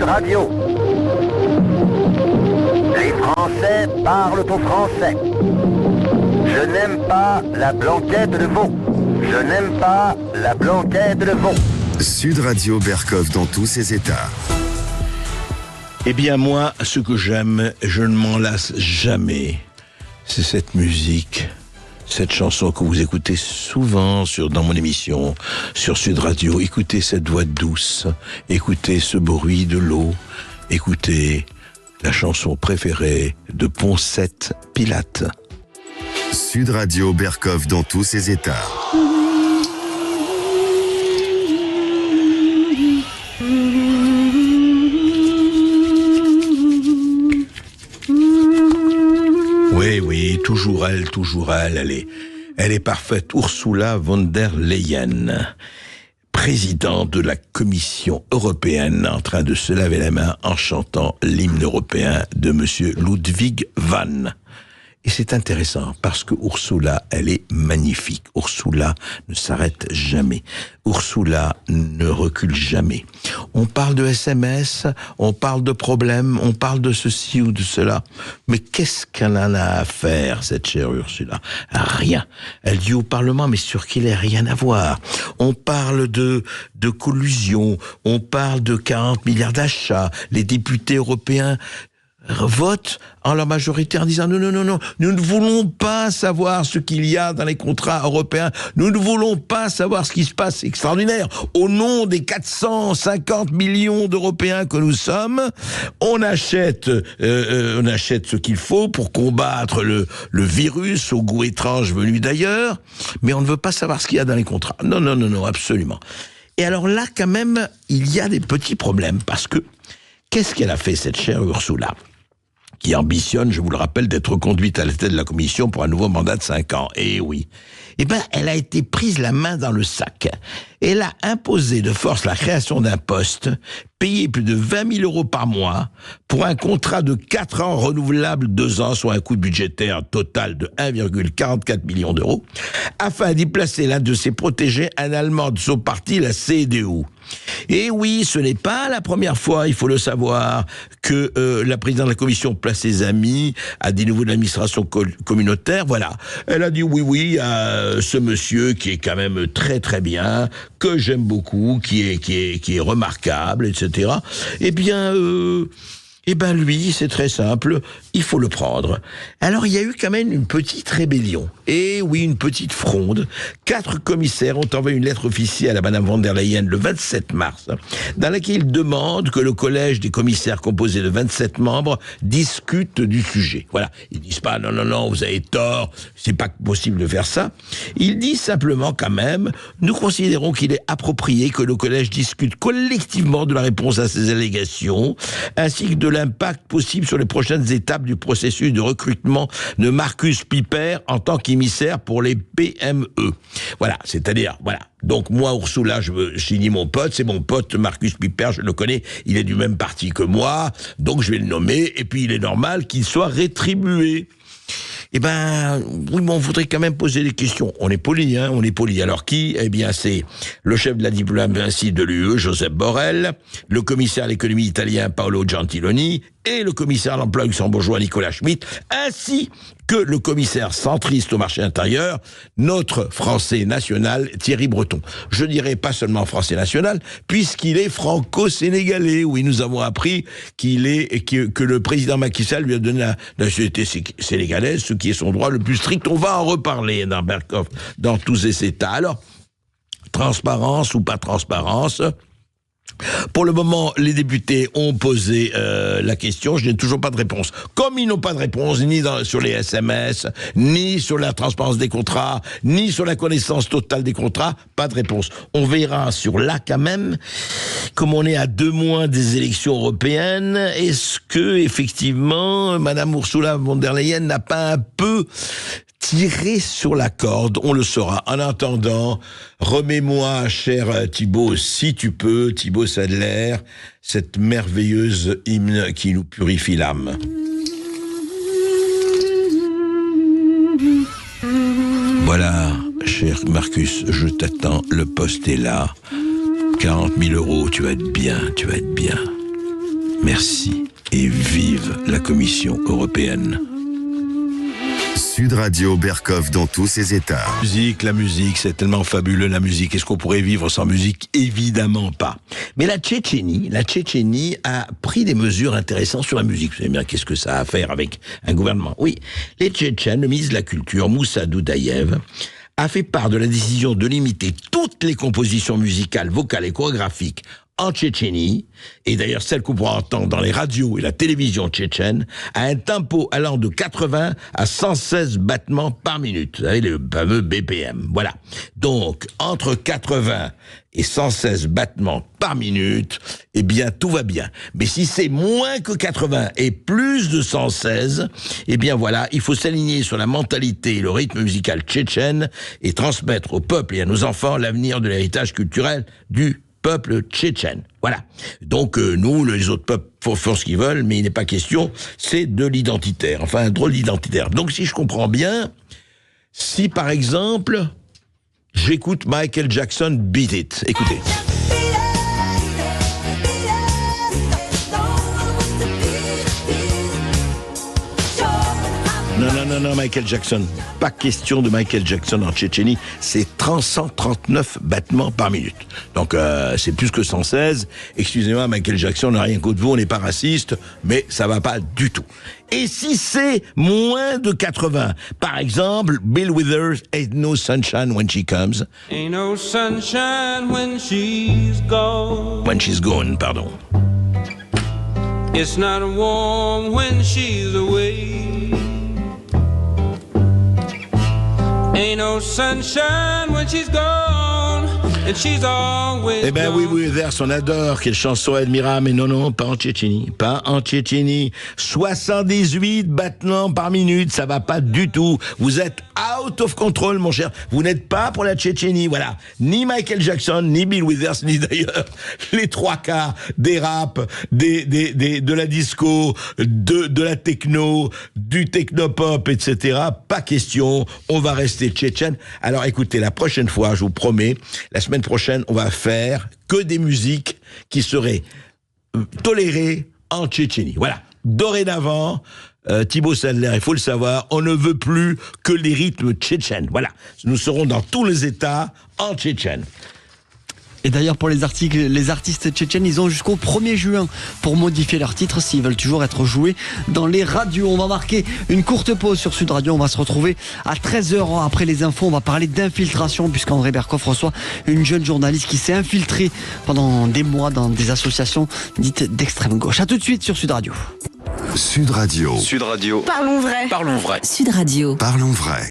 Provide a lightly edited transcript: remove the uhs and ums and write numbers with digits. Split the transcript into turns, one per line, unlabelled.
Radio. Les Français parlent au français. Je n'aime pas la blanquette de veau. Je n'aime pas la blanquette de veau.
Sud Radio Berkov dans tous ses états.
Eh bien moi, ce que j'aime, je ne m'en lasse jamais. C'est cette musique, cette chanson que vous écoutez souvent dans mon émission, sur Sud Radio. Écoutez cette voix douce, écoutez ce bruit de l'eau, écoutez la chanson préférée de Poncette Pilate.
Sud Radio Berkov dans tous ses états.
Oui, toujours elle est parfaite. Ursula von der Leyen, présidente de la Commission européenne, en train de se laver la main en chantant l'hymne européen de monsieur Ludwig van. Et c'est intéressant parce que Ursula, elle est magnifique. Ursula ne s'arrête jamais. Ursula ne recule jamais. On parle de SMS, on parle de problèmes, on parle de ceci ou de cela. Mais qu'est-ce qu'elle en a à faire, cette chère Ursula? Rien. Elle dit au Parlement, mais sur qui il n'a rien à voir. On parle de collusion, on parle de 40 milliards d'achats. Les députés européens votent en leur majorité en disant non, nous ne voulons pas savoir ce qu'il y a dans les contrats européens, nous ne voulons pas savoir ce qui se passe, c'est extraordinaire. Au nom des 450 millions d'Européens que nous sommes, on achète ce qu'il faut pour combattre le virus au goût étrange venu d'ailleurs, mais on ne veut pas savoir ce qu'il y a dans les contrats. Non, absolument. Et alors là, quand même, il y a des petits problèmes, parce que qu'est-ce qu'elle a fait, cette chère Ursula, qui ambitionne, je vous le rappelle, d'être conduite à la tête de la Commission pour un nouveau mandat de 5 ans. Eh oui. Eh ben, elle a été prise la main dans le sac. Elle a imposé de force la création d'un poste, payé plus de 20 000 euros par mois, pour un contrat de 4 ans renouvelable 2 ans, soit un coût budgétaire total de 1,44 million d'euros, afin d'y placer l'un de ses protégés, un Allemand de son parti, la CDU. Et oui, ce n'est pas la première fois, il faut le savoir, que la présidente de la Commission place ses amis à des niveaux de l'administration communautaire. Voilà, elle a dit oui à ce monsieur qui est quand même très très bien, que j'aime beaucoup, qui est remarquable, etc. Eh bien, lui, c'est très simple, il faut le prendre. Alors, il y a eu quand même une petite rébellion. Et oui, une petite fronde. 4 commissaires ont envoyé une lettre officielle à Madame von der Leyen le 27 mars, dans laquelle ils demandent que le collège des commissaires composé de 27 membres discute du sujet. Voilà. Ils disent pas, non, vous avez tort, c'est pas possible de faire ça. Ils disent simplement quand même, nous considérons qu'il est approprié que le collège discute collectivement de la réponse à ces allégations, ainsi que de l'impact possible sur les prochaines étapes du processus de recrutement de Markus Pieper en tant qu'émissaire pour les PME. Voilà, c'est-à-dire, voilà. Donc moi, Ursula, j'ai dit mon pote, c'est mon pote Markus Pieper, je le connais, il est du même parti que moi, donc je vais le nommer, et puis il est normal qu'il soit rétribué. Eh ben, oui, mais on voudrait quand même poser des questions. On est poli. Alors qui? Eh bien, c'est le chef de la diplomatie de l'UE, Josep Borrell, le commissaire à l'économie italien, Paolo Gentiloni, et le commissaire à l'emploi luxembourgeois, Nicolas Schmit, ainsi que le commissaire centriste au marché intérieur, notre Français national, Thierry Breton. Je dirais pas seulement Français national, puisqu'il est franco-sénégalais. Oui, nous avons appris que le président Macky Sall lui a donné la nationalité sénégalaise, ce qui est son droit le plus strict. On va en reparler dans Berkov, dans tous ces états. Alors, transparence ou pas transparence? Pour le moment, les députés ont posé la question, je n'ai toujours pas de réponse. Comme ils n'ont pas de réponse, ni sur les SMS, ni sur la transparence des contrats, ni sur la connaissance totale des contrats, pas de réponse. On verra sur là quand même, comme on est à 2 mois des élections européennes, est-ce que effectivement, Madame Ursula von der Leyen n'a pas un peu tiré sur la corde? On le saura. En attendant, remets-moi, cher Thibaut, si tu peux, Thibaut Sadler, cette merveilleuse hymne qui nous purifie l'âme. Voilà, cher Marcus, je t'attends, le poste est là. 40 000 euros, tu vas être bien, tu vas être bien. Merci et vive la Commission européenne.
Sud Radio Berkov dans tous ses états.
La musique, c'est tellement fabuleux la musique. Est-ce qu'on pourrait vivre sans musique? Évidemment pas. Mais la Tchétchénie a pris des mesures intéressantes sur la musique. Vous savez bien, qu'est-ce que ça a à faire avec un gouvernement? Oui, les Tchétchènes, le ministre de la Culture, Moussa Doudaïev, a fait part de la décision de limiter toutes les compositions musicales, vocales et chorégraphiques en Tchétchénie, et d'ailleurs celles qu'on pourra entendre dans les radios et la télévision tchétchène, à un tempo allant de 80 à 116 battements par minute. Vous savez, le fameux BPM. Voilà. Donc, entre 80 et 116 battements par minute, eh bien, tout va bien. Mais si c'est moins que 80 et plus de 116, eh bien voilà, il faut s'aligner sur la mentalité et le rythme musical tchétchène et transmettre au peuple et à nos enfants l'avenir de l'héritage culturel du peuple tchétchène. Voilà. Donc nous, les autres peuples font ce qu'ils veulent, mais il n'est pas question, c'est de l'identitaire. Enfin, un drôle d'identitaire. Donc si je comprends bien, si par exemple, j'écoute Michael Jackson Beat It. Écoutez. Non, Michael Jackson. Pas question de Michael Jackson en Tchétchénie. C'est 139 battements par minute. Donc, c'est plus que 116. Excusez-moi, Michael Jackson, on n'a rien contre vous, on n'est pas raciste, mais ça va pas du tout. Et si c'est moins de 80, par exemple, Bill Withers, Ain't No Sunshine When She Comes.
Ain't no sunshine when she's gone.
When she's gone, pardon.
It's not warm when she's away. Ain't no sunshine when she's gone, and she's always
Eh ben oui, Withers, on adore. Quelle chanson admirable. Mais non, pas en Tchétchénie. Pas en Tchétchénie. 78 battements par minute, ça va pas du tout. Vous êtes out of control, mon cher. Vous n'êtes pas pour la Tchétchénie, voilà. Ni Michael Jackson, ni Bill Withers, ni d'ailleurs les trois quarts des raps, de la disco, de la techno, du technopop, etc. Pas question. On va rester tchétchène. Alors écoutez, la prochaine fois, je vous promets, la semaine prochaine, on va faire que des musiques qui seraient tolérées en Tchétchénie. Voilà. Dorénavant, Thibaut Sadler, il faut le savoir, on ne veut plus que les rythmes tchétchènes. Voilà. Nous serons dans tous les États en tchétchène.
Et d'ailleurs, pour les artistes tchétchènes, ils ont jusqu'au 1er juin pour modifier leur titre s'ils veulent toujours être joués dans les radios. On va marquer une courte pause sur Sud Radio. On va se retrouver à 13h après les infos. On va parler d'infiltration puisqu'André Berkov reçoit une jeune journaliste qui s'est infiltrée pendant des mois dans des associations dites d'extrême gauche. À tout de suite sur Sud Radio.
Sud Radio.
Sud Radio.
Parlons vrai.
Parlons vrai.
Sud Radio.
Parlons vrai.